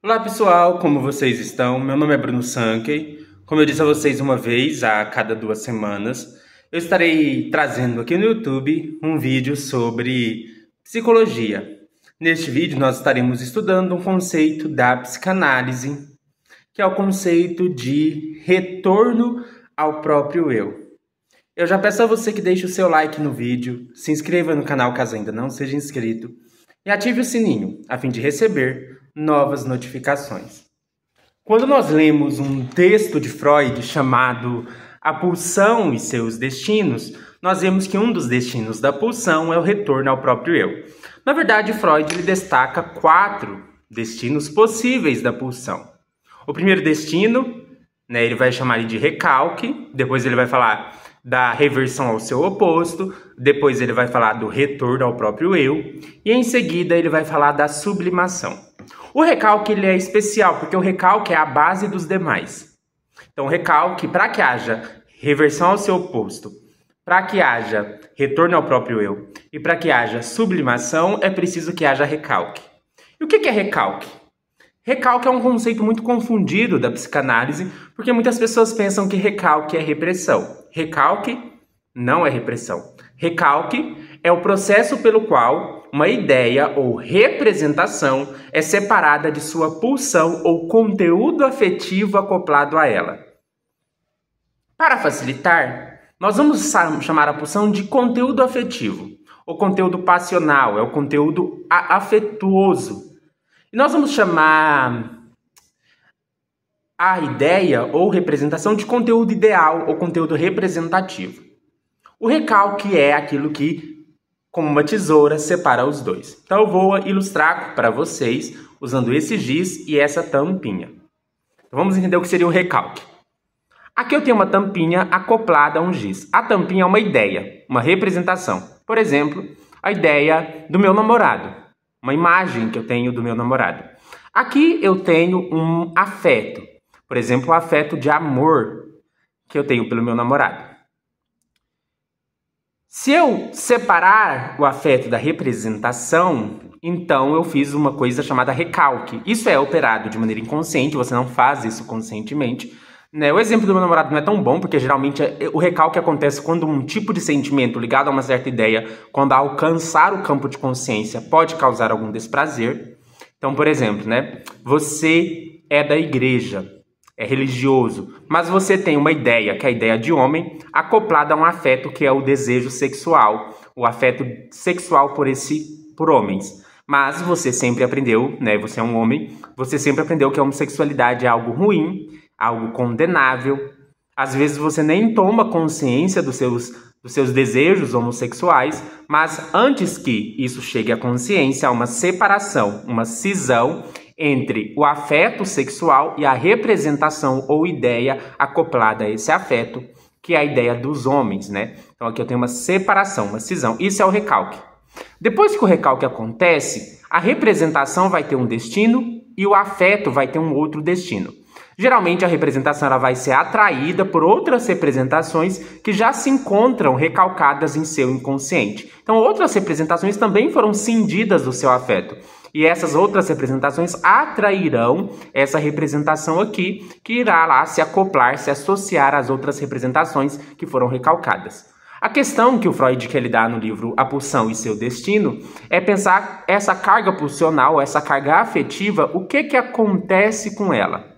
Olá pessoal, como vocês estão? Meu nome é Bruno Sankey. Como eu disse a vocês uma vez, a cada 2 semanas, eu estarei trazendo aqui no YouTube um vídeo sobre psicologia. Neste vídeo nós estaremos estudando um conceito da psicanálise, que é o conceito de retorno ao próprio eu. Eu já peço a você que deixe o seu like no vídeo, se inscreva no canal caso ainda não seja inscrito e ative o sininho a fim de receber novas notificações. Quando nós lemos um texto de Freud chamado A Pulsão e Seus Destinos, nós vemos que um dos destinos da pulsão é o retorno ao próprio eu. Na verdade, Freud ele destaca 4 destinos possíveis da pulsão. O primeiro destino, ele vai chamar de recalque, depois ele vai falar da reversão ao seu oposto, depois ele vai falar do retorno ao próprio eu, e em seguida ele vai falar da sublimação. O recalque ele é especial, porque o recalque é a base dos demais. Então o recalque, para que haja reversão ao seu oposto, para que haja retorno ao próprio eu, e para que haja sublimação, é preciso que haja recalque. E o que é recalque? Recalque é um conceito muito confundido da psicanálise, porque muitas pessoas pensam que recalque é repressão. Recalque não é repressão. Recalque é o processo pelo qual uma ideia ou representação é separada de sua pulsão ou conteúdo afetivo acoplado a ela. Para facilitar, nós vamos chamar a pulsão de conteúdo afetivo, ou conteúdo passional, é o conteúdo afetuoso. E nós vamos chamar a ideia ou representação de conteúdo ideal ou conteúdo representativo. O recalque é aquilo que, como uma tesoura, separa os dois. Então eu vou ilustrar para vocês usando esse giz e essa tampinha. Então, vamos entender o que seria o recalque. Aqui eu tenho uma tampinha acoplada a um giz. A tampinha é uma ideia, uma representação. Por exemplo, a ideia do meu namorado. Uma imagem que eu tenho do meu namorado. Aqui eu tenho um afeto. Por exemplo, o afeto de amor que eu tenho pelo meu namorado. Se eu separar o afeto da representação, então eu fiz uma coisa chamada recalque. Isso é operado de maneira inconsciente, você não faz isso conscientemente. O exemplo do meu namorado não é tão bom, porque geralmente o recalque acontece quando um tipo de sentimento ligado a uma certa ideia, quando alcançar o campo de consciência, pode causar algum desprazer. Então, por exemplo, você é da igreja, é religioso, mas você tem uma ideia, que é a ideia de homem, acoplada a um afeto que é o desejo sexual, o afeto sexual por homens. Mas você sempre aprendeu, você é um homem, você sempre aprendeu que a homossexualidade é algo ruim, algo condenável. Às vezes você nem toma consciência dos seus desejos homossexuais, mas antes que isso chegue à consciência, há uma separação, uma cisão entre o afeto sexual e a representação ou ideia acoplada a esse afeto, que é a ideia dos homens, Então aqui eu tenho uma separação, uma cisão. Isso é o recalque. Depois que o recalque acontece, a representação vai ter um destino e o afeto vai ter um outro destino. Geralmente a representação ela vai ser atraída por outras representações que já se encontram recalcadas em seu inconsciente. Então outras representações também foram cindidas do seu afeto. E essas outras representações atrairão essa representação aqui, que irá lá se acoplar, se associar às outras representações que foram recalcadas. A questão que o Freud quer lidar no livro A Pulsão e Seu Destino é pensar essa carga pulsional, essa carga afetiva, o que acontece com ela.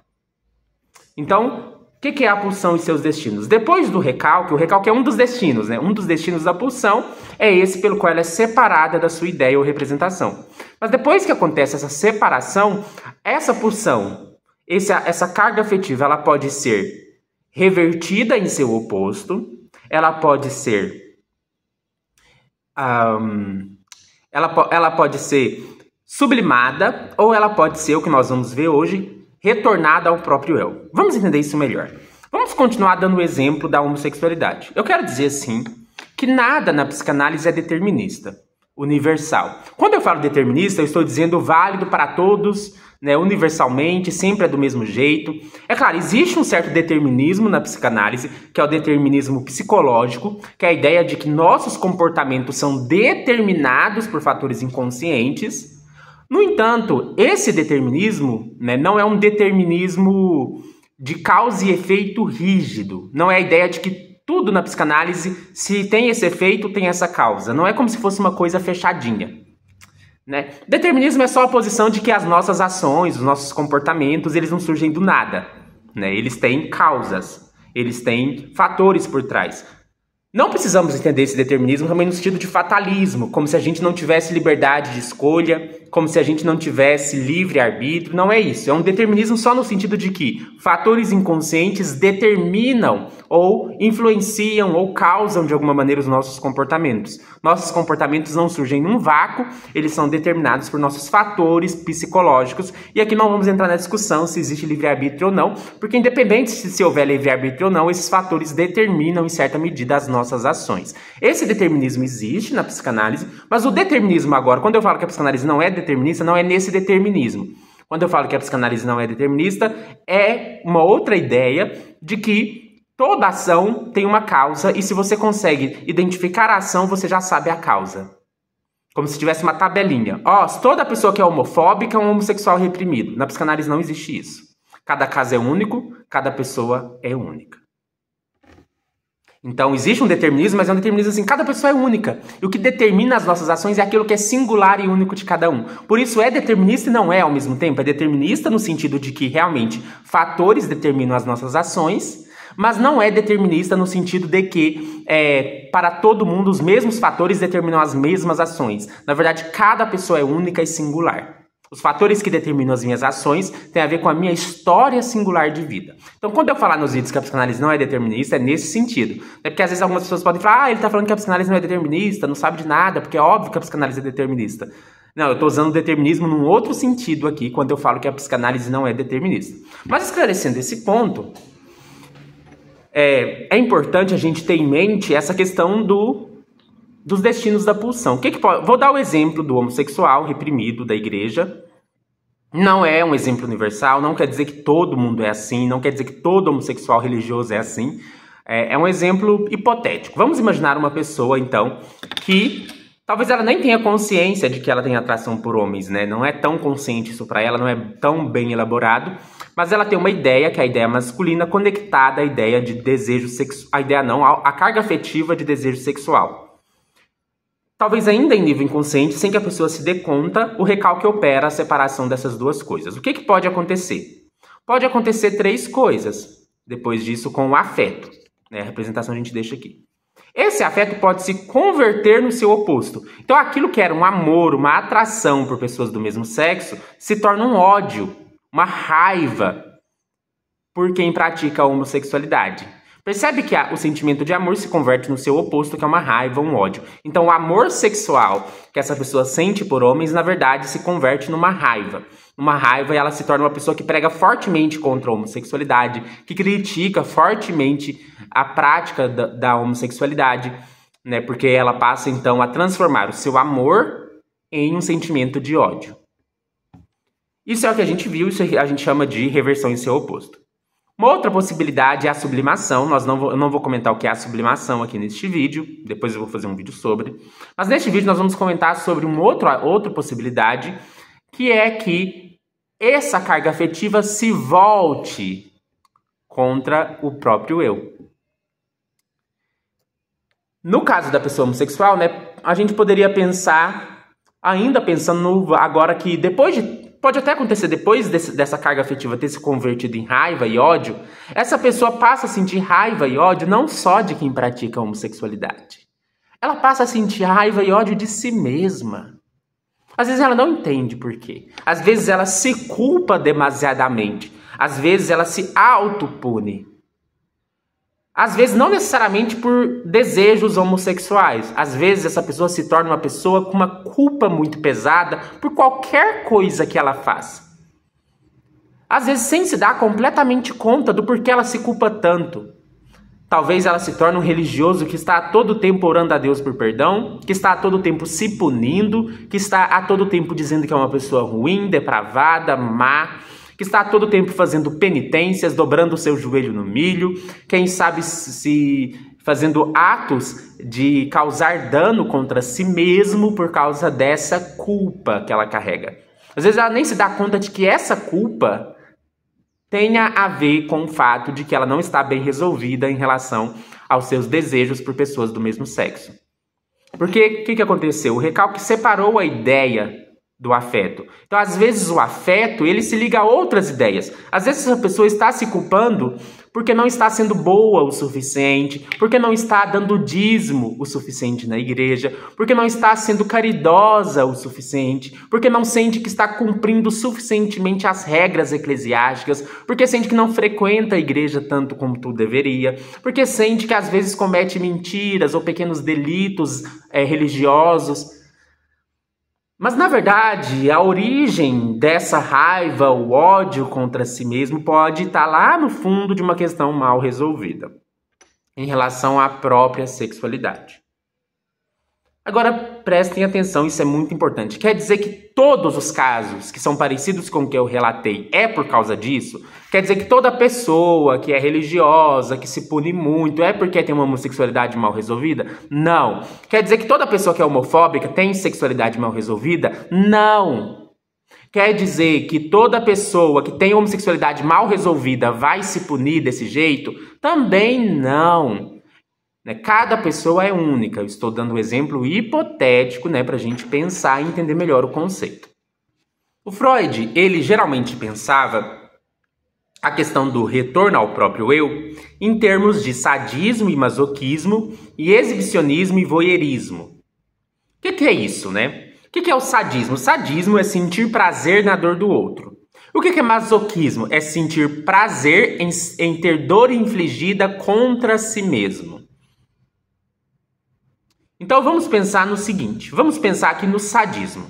Então, o que é a pulsão e seus destinos? Depois do recalque, o recalque é um dos destinos, Um dos destinos da pulsão é esse pelo qual ela é separada da sua ideia ou representação. Mas depois que acontece essa separação, essa pulsão, essa carga afetiva, ela pode ser revertida em seu oposto, ela pode ser ela pode ser sublimada, ou ela pode ser, o que nós vamos ver hoje, retornada ao próprio eu. Vamos entender isso melhor. Vamos continuar dando o exemplo da homossexualidade. Eu quero dizer, assim, que nada na psicanálise é determinista, universal. Quando eu falo determinista, eu estou dizendo válido para todos, universalmente, sempre é do mesmo jeito. É claro, existe um certo determinismo na psicanálise, que é o determinismo psicológico, que é a ideia de que nossos comportamentos são determinados por fatores inconscientes. No entanto, esse determinismo, né, não é um determinismo de causa e efeito rígido. Não é a ideia de que tudo na psicanálise, se tem esse efeito, tem essa causa. Não é como se fosse uma coisa fechadinha, né? Determinismo é só a posição de que as nossas ações, os nossos comportamentos, eles não surgem do nada, né? Eles têm causas, eles têm fatores por trás. Não precisamos entender esse determinismo também no sentido de fatalismo, como se a gente não tivesse liberdade de escolha, como se a gente não tivesse livre-arbítrio. Não é isso. É um determinismo só no sentido de que fatores inconscientes determinam ou influenciam ou causam de alguma maneira os nossos comportamentos. Nossos comportamentos não surgem num vácuo, eles são determinados por nossos fatores psicológicos. E aqui não vamos entrar na discussão se existe livre-arbítrio ou não, porque independente se houver livre-arbítrio ou não, esses fatores determinam em certa medida as nossas ações. Esse determinismo existe na psicanálise, mas o determinismo agora, quando eu falo que a psicanálise não é determinista, não é nesse determinismo. Quando eu falo que a psicanálise não é determinista, é uma outra ideia de que toda ação tem uma causa e se você consegue identificar a ação, você já sabe a causa. Como se tivesse uma tabelinha. Se toda pessoa que é homofóbica é um homossexual reprimido. Na psicanálise não existe isso. Cada caso é único, cada pessoa é única. Então, existe um determinismo, mas é um determinismo assim, cada pessoa é única. E o que determina as nossas ações é aquilo que é singular e único de cada um. Por isso, é determinista e não é ao mesmo tempo. É determinista no sentido de que, realmente, fatores determinam as nossas ações, mas não é determinista no sentido de que, para todo mundo, os mesmos fatores determinam as mesmas ações. Na verdade, cada pessoa é única e singular. Os fatores que determinam as minhas ações têm a ver com a minha história singular de vida. Então, quando eu falar nos vídeos que a psicanálise não é determinista, é nesse sentido. É porque às vezes algumas pessoas podem falar, ele está falando que a psicanálise não é determinista, não sabe de nada, porque é óbvio que a psicanálise é determinista. Não, eu estou usando determinismo num outro sentido aqui, quando eu falo que a psicanálise não é determinista. Mas esclarecendo esse ponto, é importante a gente ter em mente essa questão dos destinos da pulsão. Vou dar o exemplo do homossexual reprimido da igreja. Não é um exemplo universal, não quer dizer que todo mundo é assim, não quer dizer que todo homossexual religioso é assim. É um exemplo hipotético. Vamos imaginar uma pessoa, então, que talvez ela nem tenha consciência de que ela tem atração por homens, né? Não é tão consciente isso para ela, não é tão bem elaborado, mas ela tem uma ideia, que é a ideia masculina, conectada à ideia de desejo sexual, a carga afetiva de desejo sexual. Talvez ainda em nível inconsciente, sem que a pessoa se dê conta, o recalque opera a separação dessas duas coisas. O que pode acontecer? Pode acontecer 3 coisas, depois disso com o afeto. Né? A representação a gente deixa aqui. Esse afeto pode se converter no seu oposto. Então aquilo que era um amor, uma atração por pessoas do mesmo sexo, se torna um ódio, uma raiva por quem pratica a homossexualidade. Percebe que o sentimento de amor se converte no seu oposto, que é uma raiva, um ódio. Então, o amor sexual que essa pessoa sente por homens, na verdade, se converte numa raiva. Uma raiva e ela se torna uma pessoa que prega fortemente contra a homossexualidade, que critica fortemente a prática da homossexualidade, né? Porque ela passa, então, a transformar o seu amor em um sentimento de ódio. Isso é o que a gente viu, isso a gente chama de reversão em seu oposto. Uma outra possibilidade é a sublimação. Eu não vou comentar o que é a sublimação aqui neste vídeo, depois eu vou fazer um vídeo sobre. Mas neste vídeo nós vamos comentar sobre uma outra possibilidade, que é que essa carga afetiva se volte contra o próprio eu. No caso da pessoa homossexual, né, a gente poderia pensar, ainda pensando agora que pode até acontecer depois dessa carga afetiva ter se convertido em raiva e ódio, essa pessoa passa a sentir raiva e ódio não só de quem pratica a homossexualidade. Ela passa a sentir raiva e ódio de si mesma. Às vezes ela não entende por quê. Às vezes ela se culpa demasiadamente. Às vezes ela se autopune. Às vezes não necessariamente por desejos homossexuais. Às vezes essa pessoa se torna uma pessoa com uma culpa muito pesada por qualquer coisa que ela faça. Às vezes sem se dar completamente conta do porquê ela se culpa tanto. Talvez ela se torne um religioso que está a todo tempo orando a Deus por perdão, que está a todo tempo se punindo, que está a todo tempo dizendo que é uma pessoa ruim, depravada, má, que está a todo tempo fazendo penitências, dobrando o seu joelho no milho, quem sabe se fazendo atos de causar dano contra si mesmo por causa dessa culpa que ela carrega. Às vezes ela nem se dá conta de que essa culpa tenha a ver com o fato de que ela não está bem resolvida em relação aos seus desejos por pessoas do mesmo sexo. Porque o que aconteceu? O recalque separou a ideia do afeto. Então, às vezes, o afeto, ele se liga a outras ideias. Às vezes, a pessoa está se culpando porque não está sendo boa o suficiente, porque não está dando dízimo o suficiente na igreja, porque não está sendo caridosa o suficiente, porque não sente que está cumprindo suficientemente as regras eclesiásticas, porque sente que não frequenta a igreja tanto como tu deveria, porque sente que às vezes comete mentiras ou pequenos delitos religiosos. Mas, na verdade, a origem dessa raiva, o ódio contra si mesmo, pode estar lá no fundo de uma questão mal resolvida em relação à própria sexualidade. Agora, prestem atenção, isso é muito importante. Quer dizer que todos os casos que são parecidos com o que eu relatei é por causa disso? Quer dizer que toda pessoa que é religiosa, que se pune muito, é porque tem uma homossexualidade mal resolvida? Não. Quer dizer que toda pessoa que é homofóbica tem sexualidade mal resolvida? Não. Quer dizer que toda pessoa que tem homossexualidade mal resolvida vai se punir desse jeito? Também não. Cada pessoa é única. Eu estou dando um exemplo hipotético, para a gente pensar e entender melhor o conceito. O Freud, ele geralmente pensava a questão do retorno ao próprio eu em termos de sadismo e masoquismo e exibicionismo e voyeurismo. O que é isso, O que é o sadismo? O sadismo é sentir prazer na dor do outro. O que é masoquismo? É sentir prazer em ter dor infligida contra si mesmo. Então vamos pensar no seguinte, vamos pensar aqui no sadismo.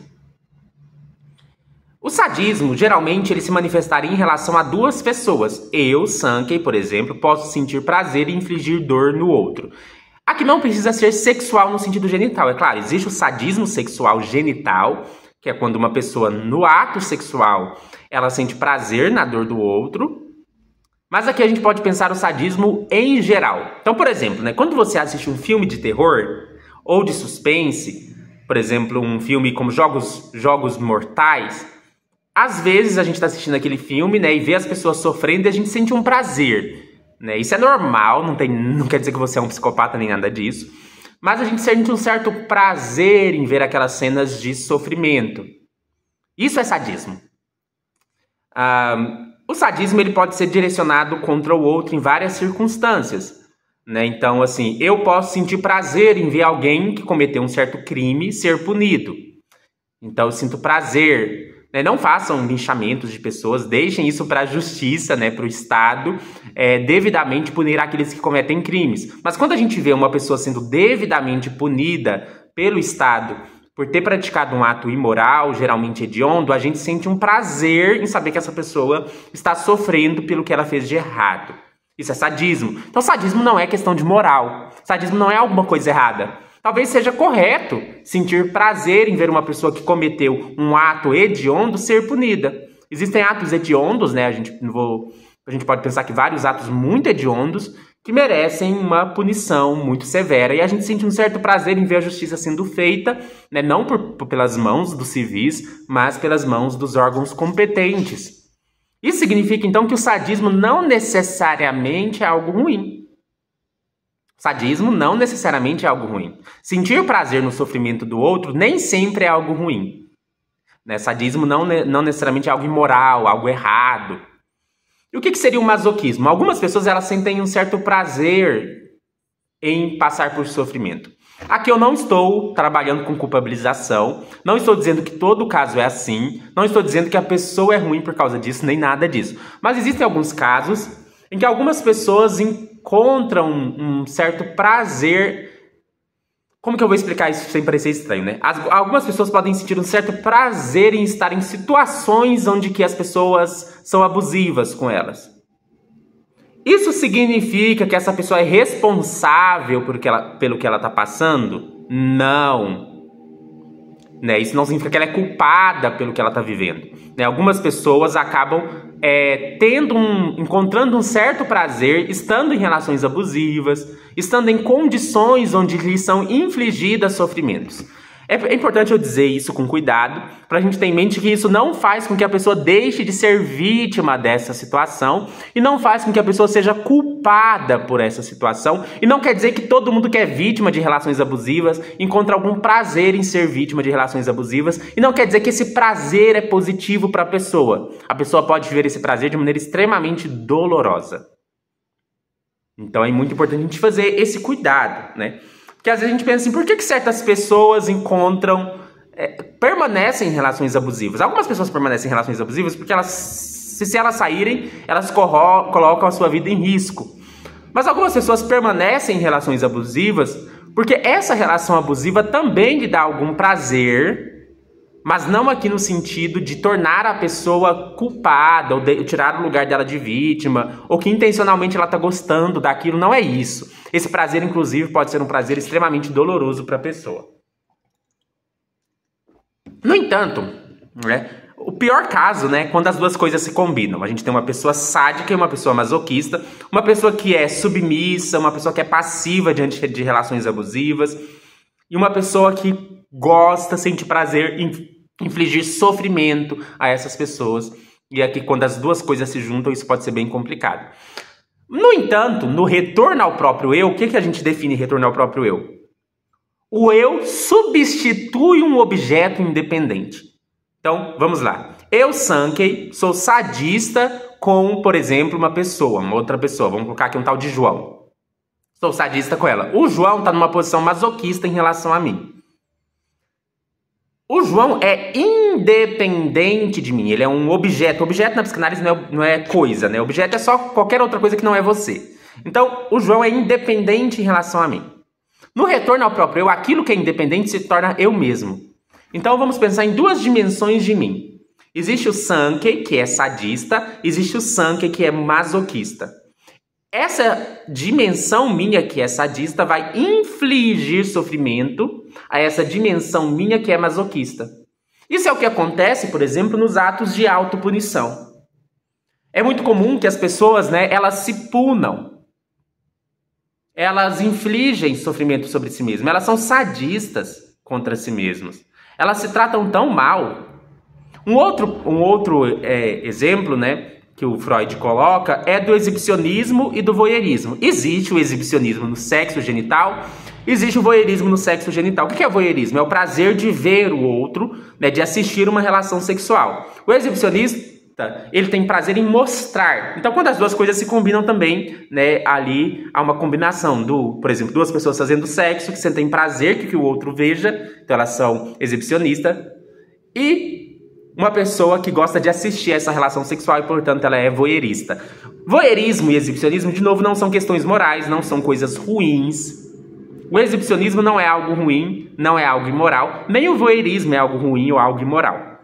O sadismo, geralmente, ele se manifestaria em relação a duas pessoas. Eu, Sankey, por exemplo, posso sentir prazer em infligir dor no outro. Aqui não precisa ser sexual no sentido genital, é claro, existe o sadismo sexual genital, que é quando uma pessoa, no ato sexual, ela sente prazer na dor do outro. Mas aqui a gente pode pensar o sadismo em geral. Então, por exemplo, quando você assiste um filme de terror ou de suspense, por exemplo, um filme como Jogos Mortais, às vezes a gente está assistindo aquele filme, e vê as pessoas sofrendo e a gente sente um prazer, Isso é normal, não quer dizer que você é um psicopata nem nada disso, mas a gente sente um certo prazer em ver aquelas cenas de sofrimento. Isso é sadismo. O sadismo ele pode ser direcionado contra o outro em várias circunstâncias. Então, assim, eu posso sentir prazer em ver alguém que cometeu um certo crime ser punido. Então, eu sinto prazer. Não façam linchamentos de pessoas, deixem isso para a justiça, para o Estado, devidamente punir aqueles que cometem crimes. Mas quando a gente vê uma pessoa sendo devidamente punida pelo Estado por ter praticado um ato imoral, geralmente hediondo, a gente sente um prazer em saber que essa pessoa está sofrendo pelo que ela fez de errado. Isso é sadismo. Então, sadismo não é questão de moral. Sadismo não é alguma coisa errada. Talvez seja correto sentir prazer em ver uma pessoa que cometeu um ato hediondo ser punida. Existem atos hediondos, A gente pode pensar que vários atos muito hediondos que merecem uma punição muito severa. E a gente sente um certo prazer em ver a justiça sendo feita, não pelas mãos dos civis, mas pelas mãos dos órgãos competentes. Isso significa, então, que o sadismo não necessariamente é algo ruim. Sadismo não necessariamente é algo ruim. Sentir prazer no sofrimento do outro nem sempre é algo ruim. Sadismo não necessariamente é algo imoral, algo errado. E o que seria o masoquismo? Algumas pessoas elas sentem um certo prazer em passar por sofrimento. Aqui eu não estou trabalhando com culpabilização, não estou dizendo que todo caso é assim, não estou dizendo que a pessoa é ruim por causa disso, nem nada disso. Mas existem alguns casos em que algumas pessoas encontram um certo prazer. Como que eu vou explicar isso sem parecer estranho, Algumas pessoas podem sentir um certo prazer em estar em situações onde que as pessoas são abusivas com elas. Isso significa que essa pessoa é responsável pelo que ela está passando? Não. Isso não significa que ela é culpada pelo que ela está vivendo. Algumas pessoas acabam encontrando um certo prazer estando em relações abusivas, estando em condições onde lhes são infligidas sofrimentos. É importante eu dizer isso com cuidado, para a gente ter em mente que isso não faz com que a pessoa deixe de ser vítima dessa situação e não faz com que a pessoa seja culpada por essa situação, e não quer dizer que todo mundo que é vítima de relações abusivas encontra algum prazer em ser vítima de relações abusivas, e não quer dizer que esse prazer é positivo para a pessoa. A pessoa pode viver esse prazer de maneira extremamente dolorosa. Então é muito importante a gente fazer esse cuidado, né? Porque às vezes a gente pensa assim, por que certas pessoas permanecem em relações abusivas? Algumas pessoas permanecem em relações abusivas porque se elas saírem, elas colocam a sua vida em risco. Mas algumas pessoas permanecem em relações abusivas porque essa relação abusiva também lhe dá algum prazer, mas não aqui no sentido de tornar a pessoa culpada, ou tirar o lugar dela de vítima, ou que intencionalmente ela está gostando daquilo. Não é isso. Esse prazer, inclusive, pode ser um prazer extremamente doloroso para a pessoa. No entanto, o pior caso, é quando as duas coisas se combinam. A gente tem uma pessoa sádica e uma pessoa masoquista, uma pessoa que é submissa, uma pessoa que é passiva diante de relações abusivas, e uma pessoa que gosta, sente prazer em infligir sofrimento a essas pessoas. E aqui, quando as duas coisas se juntam, isso pode ser bem complicado. No entanto, no retorno ao próprio eu, o que a gente define retorno ao próprio eu? O eu substitui um objeto independente. Então, vamos lá. Eu, Sankey, sou sadista com, por exemplo, uma outra pessoa. Vamos colocar aqui um tal de João. Sou sadista com ela. O João está numa posição masoquista em relação a mim. O João é independente de mim, ele é um objeto. Objeto na psicanálise não é coisa, né? Objeto é só qualquer outra coisa que não é você. Então, o João é independente em relação a mim. No retorno ao próprio eu, aquilo que é independente se torna eu mesmo. Então, vamos pensar em duas dimensões de mim. Existe o Sankey, que é sadista, existe o Sankey, que é masoquista. Essa dimensão minha que é sadista vai infligir sofrimento a essa dimensão minha que é masoquista. Isso é o que acontece, por exemplo, nos atos de autopunição. É muito comum que as pessoas, elas se punam. Elas infligem sofrimento sobre si mesmas. Elas são sadistas contra si mesmas. Elas se tratam tão mal. Um outro exemplo, que o Freud coloca é do exibicionismo e do voyeurismo. Existe o exibicionismo no sexo genital, existe o voyeurismo no sexo genital. O que é voyeurismo? É o prazer de ver o outro, de assistir uma relação sexual. O exibicionista, ele tem prazer em mostrar. Então, quando as duas coisas se combinam também, ali há uma combinação por exemplo, duas pessoas fazendo sexo, que sentem prazer que o outro veja, então elas são exibicionistas, e uma pessoa que gosta de assistir essa relação sexual e, portanto, ela é voyeurista. Voyeurismo e exibicionismo, de novo, não são questões morais, não são coisas ruins. O exibicionismo não é algo ruim, não é algo imoral, nem o voyeurismo é algo ruim ou algo imoral.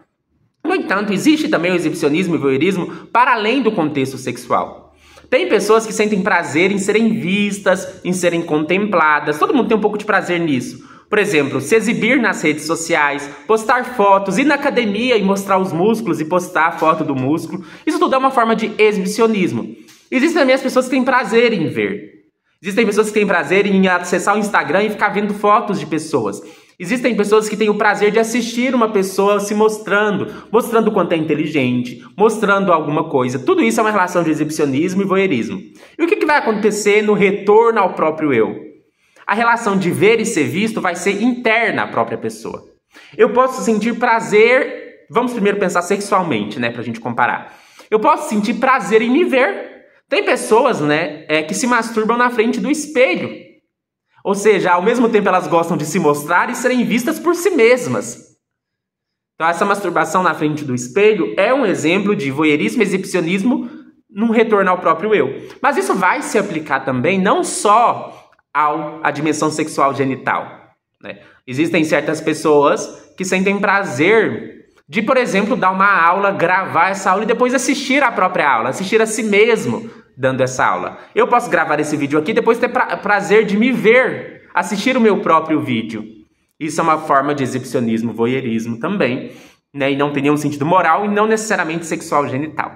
No entanto, existe também o exibicionismo e o voyeurismo para além do contexto sexual. Tem pessoas que sentem prazer em serem vistas, em serem contempladas. Todo mundo tem um pouco de prazer nisso. Por exemplo, se exibir nas redes sociais, postar fotos, ir na academia e mostrar os músculos e postar a foto do músculo. Isso tudo é uma forma de exibicionismo. Existem também as pessoas que têm prazer em ver. Existem pessoas que têm prazer em acessar o Instagram e ficar vendo fotos de pessoas. Existem pessoas que têm o prazer de assistir uma pessoa se mostrando o quanto é inteligente, mostrando alguma coisa. Tudo isso é uma relação de exibicionismo e voyeurismo. E o que vai acontecer no retorno ao próprio eu? A relação de ver e ser visto vai ser interna à própria pessoa. Eu posso sentir prazer, vamos primeiro pensar sexualmente, pra gente comparar. Eu posso sentir prazer em me ver. Tem pessoas, que se masturbam na frente do espelho. Ou seja, ao mesmo tempo elas gostam de se mostrar e serem vistas por si mesmas. Então essa masturbação na frente do espelho é um exemplo de voyeurismo e exibicionismo num retorno ao próprio eu. Mas isso vai se aplicar também não só à dimensão sexual genital. Existem certas pessoas que sentem prazer de, por exemplo, dar uma aula, gravar essa aula e depois assistir a própria aula, assistir a si mesmo dando essa aula. Eu posso gravar esse vídeo aqui e depois ter prazer de me ver, assistir o meu próprio vídeo. Isso é uma forma de exibicionismo, voyeurismo também, e não tem nenhum sentido moral e não necessariamente sexual genital.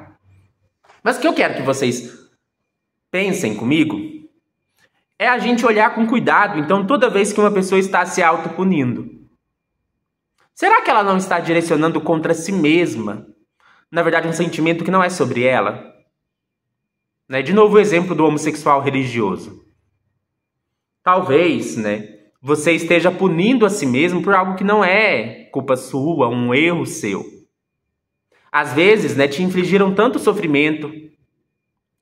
Mas o que eu quero que vocês pensem comigo é a gente olhar com cuidado, então, toda vez que uma pessoa está se autopunindo. Será que ela não está direcionando contra si mesma? Na verdade, um sentimento que não é sobre ela? Né? De novo, o exemplo do homossexual religioso. Talvez, né, você esteja punindo a si mesmo por algo que não é culpa sua, um erro seu. Às vezes, né, te infligiram tanto sofrimento,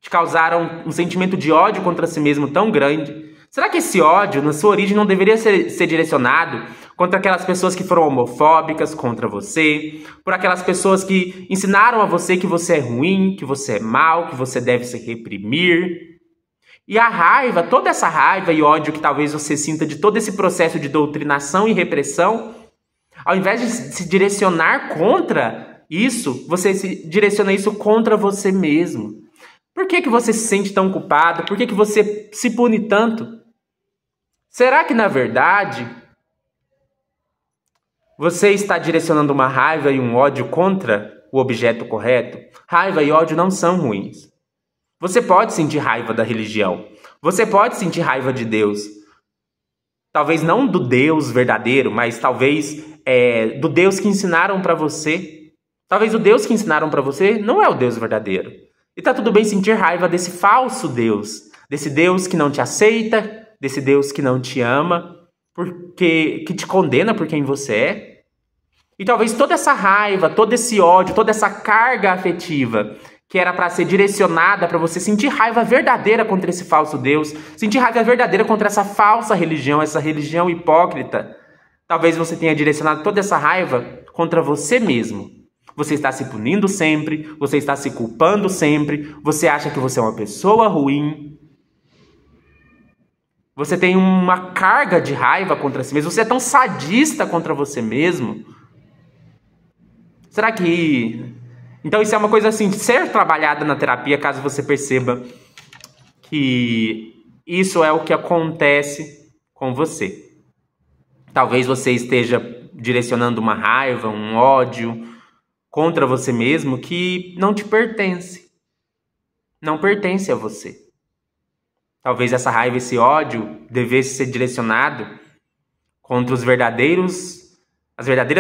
te causaram um sentimento de ódio contra si mesmo tão grande. Será que esse ódio, na sua origem, não deveria ser direcionado contra aquelas pessoas que foram homofóbicas contra você, por aquelas pessoas que ensinaram a você que você é ruim, que você é mau, que você deve se reprimir? E a raiva, toda essa raiva e ódio que talvez você sinta de todo esse processo de doutrinação e repressão, ao invés de se direcionar contra isso, você se direciona isso contra você mesmo. Por que você se sente tão culpado? Por que você se pune tanto? Será que, na verdade, você está direcionando uma raiva e um ódio contra o objeto correto? Raiva e ódio não são ruins. Você pode sentir raiva da religião. Você pode sentir raiva de Deus. Talvez não do Deus verdadeiro, mas talvez do Deus que ensinaram para você. Talvez o Deus que ensinaram para você não é o Deus verdadeiro. E tá tudo bem sentir raiva desse falso Deus. Desse Deus que não te aceita, desse Deus que não te ama, que te condena por quem você é. E talvez toda essa raiva, todo esse ódio, toda essa carga afetiva que era para ser direcionada para você sentir raiva verdadeira contra esse falso Deus, sentir raiva verdadeira contra essa falsa religião, essa religião hipócrita. Talvez você tenha direcionado toda essa raiva contra você mesmo. Você está se punindo sempre, você está se culpando sempre, você acha que você é uma pessoa ruim. Você tem uma carga de raiva contra si mesmo, você é tão sadista contra você mesmo. Será que... Então isso é uma coisa assim, de ser trabalhada na terapia, caso você perceba que isso é o que acontece com você. Talvez você esteja direcionando uma raiva, um ódio contra você mesmo que não te pertence. Não pertence a você. Talvez essa raiva, esse ódio devesse ser direcionado contra as verdadeiras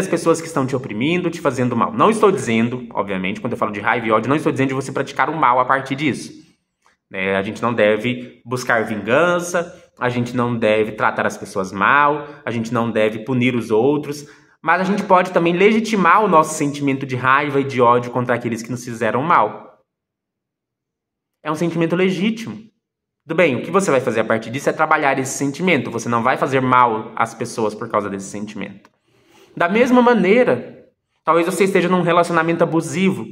pessoas que estão te oprimindo, te fazendo mal. Não estou dizendo, obviamente, quando eu falo de raiva e ódio, não estou dizendo de você praticar o mal a partir disso. A gente não deve buscar vingança, a gente não deve tratar as pessoas mal, a gente não deve punir os outros, mas a gente pode também legitimar o nosso sentimento de raiva e de ódio contra aqueles que nos fizeram mal. É um sentimento legítimo. Tudo bem, o que você vai fazer a partir disso é trabalhar esse sentimento. Você não vai fazer mal às pessoas por causa desse sentimento. Da mesma maneira, talvez você esteja num relacionamento abusivo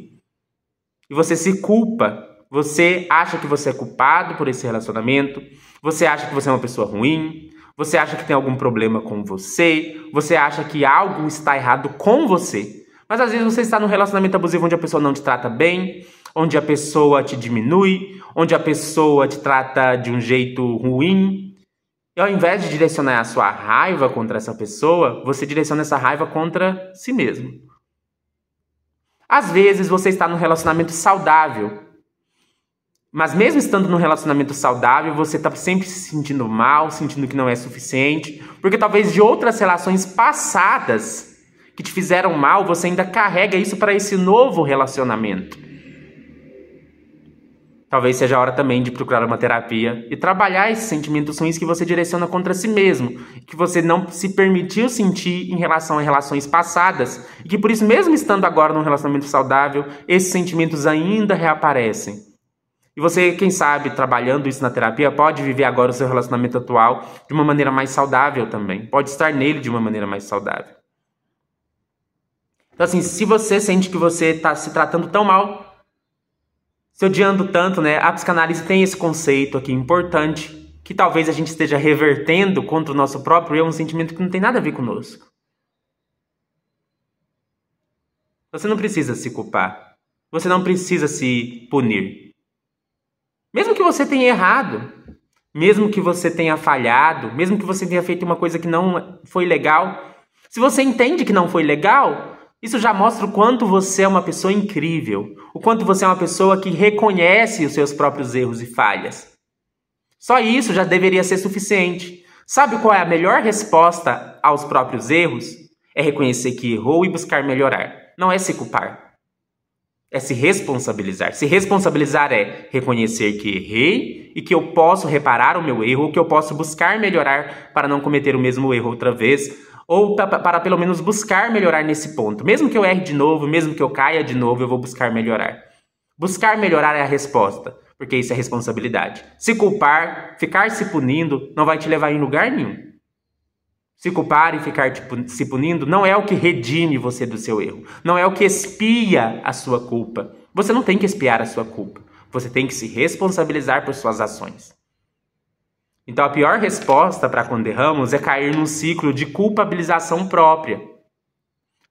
e você se culpa. Você acha que você é culpado por esse relacionamento, você acha que você é uma pessoa ruim, você acha que tem algum problema com você acha que algo está errado com você. Mas às vezes você está num relacionamento abusivo onde a pessoa não te trata bem, onde a pessoa te diminui, onde a pessoa te trata de um jeito ruim. E ao invés de direcionar a sua raiva contra essa pessoa, você direciona essa raiva contra si mesmo. Às vezes você está num relacionamento saudável, mas mesmo estando num relacionamento saudável, você está sempre se sentindo mal, sentindo que não é suficiente, porque talvez de outras relações passadas que te fizeram mal, você ainda carrega isso para esse novo relacionamento. Talvez seja a hora também de procurar uma terapia e trabalhar esses sentimentos ruins que você direciona contra si mesmo, que você não se permitiu sentir em relação a relações passadas, e que por isso, mesmo estando agora num relacionamento saudável, esses sentimentos ainda reaparecem. E você, quem sabe, trabalhando isso na terapia, pode viver agora o seu relacionamento atual de uma maneira mais saudável também. Pode estar nele de uma maneira mais saudável. Então, assim, se você sente que você está se tratando tão mal, se odiando tanto, né? A psicanálise tem esse conceito aqui importante, que talvez a gente esteja revertendo contra o nosso próprio eu, um sentimento que não tem nada a ver conosco. Você não precisa se culpar. Você não precisa se punir. Mesmo que você tenha errado, mesmo que você tenha falhado, mesmo que você tenha feito uma coisa que não foi legal, se você entende que não foi legal, isso já mostra o quanto você é uma pessoa incrível, o quanto você é uma pessoa que reconhece os seus próprios erros e falhas. Só isso já deveria ser suficiente. Sabe qual é a melhor resposta aos próprios erros? É reconhecer que errou e buscar melhorar. Não é se culpar. É se responsabilizar. Se responsabilizar é reconhecer que errei e que eu posso reparar o meu erro, ou que eu posso buscar melhorar para não cometer o mesmo erro outra vez, ou para pelo menos buscar melhorar nesse ponto. Mesmo que eu erre de novo, mesmo que eu caia de novo, eu vou buscar melhorar. Buscar melhorar é a resposta, porque isso é responsabilidade. Se culpar, ficar se punindo, não vai te levar em lugar nenhum. Se culpar e ficar se punindo não é o que redime você do seu erro. Não é o que expia a sua culpa. Você não tem que expiar a sua culpa. Você tem que se responsabilizar por suas ações. Então a pior resposta para quando erramos é cair num ciclo de culpabilização própria.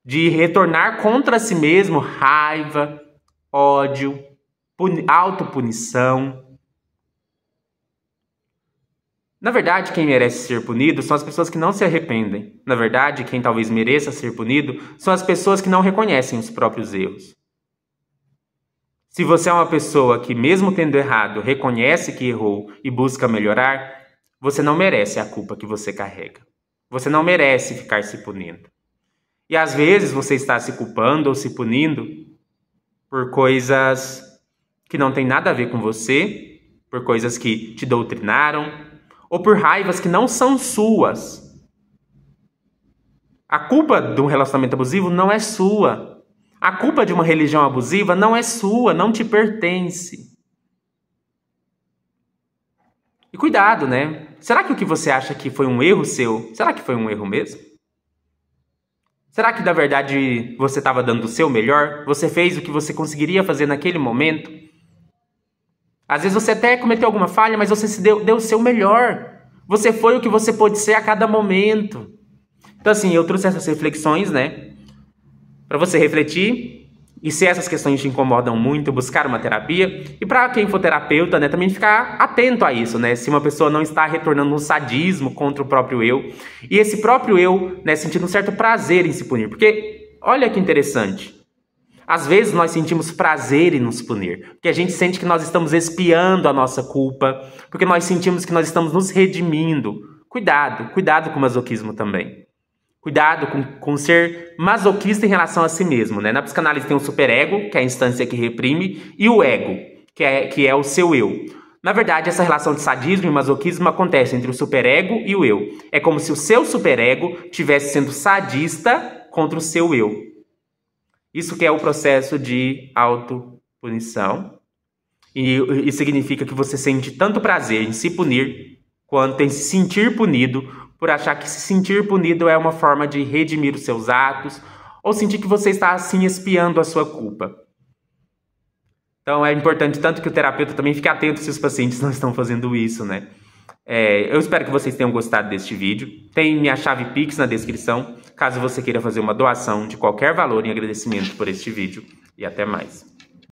De retornar contra si mesmo raiva, ódio, autopunição. Na verdade, quem merece ser punido são as pessoas que não se arrependem. Na verdade, quem talvez mereça ser punido são as pessoas que não reconhecem os próprios erros. Se você é uma pessoa que, mesmo tendo errado, reconhece que errou e busca melhorar, você não merece a culpa que você carrega. Você não merece ficar se punindo. E às vezes você está se culpando ou se punindo por coisas que não têm nada a ver com você, por coisas que te doutrinaram, ou por raivas que não são suas. A culpa de um relacionamento abusivo não é sua. A culpa de uma religião abusiva não é sua, não te pertence. E cuidado, né? Será que o que você acha que foi um erro seu, será que foi um erro mesmo? Será que, na verdade, você estava dando o seu melhor? Você fez o que você conseguiria fazer naquele momento? Às vezes você até cometeu alguma falha, mas você deu o seu melhor. Você foi o que você pôde ser a cada momento. Então, assim, eu trouxe essas reflexões, né? Para você refletir. E se essas questões te incomodam muito, buscar uma terapia. E para quem for terapeuta, né, também ficar atento a isso, né? Se uma pessoa não está retornando um sadismo contra o próprio eu. E esse próprio eu, né, sentindo um certo prazer em se punir. Porque, olha que interessante. Às vezes nós sentimos prazer em nos punir, porque a gente sente que nós estamos expiando a nossa culpa, porque nós sentimos que nós estamos nos redimindo. Cuidado com o masoquismo também. Cuidado com ser masoquista em relação a si mesmo, né? Na psicanálise tem o superego, que é a instância que reprime, e o ego, que é o seu eu. Na verdade, essa relação de sadismo e masoquismo acontece entre o superego e o eu. É como se o seu superego estivesse sendo sadista contra o seu eu. Isso que é o processo de autopunição. E significa que você sente tanto prazer em se punir, quanto em se sentir punido, por achar que se sentir punido é uma forma de redimir os seus atos, ou sentir que você está assim expiando a sua culpa. Então é importante tanto que o terapeuta também fique atento se os pacientes não estão fazendo isso, né? Eu espero que vocês tenham gostado deste vídeo. Tem minha chave Pix na descrição, caso você queira fazer uma doação de qualquer valor em agradecimento por este vídeo. E até mais.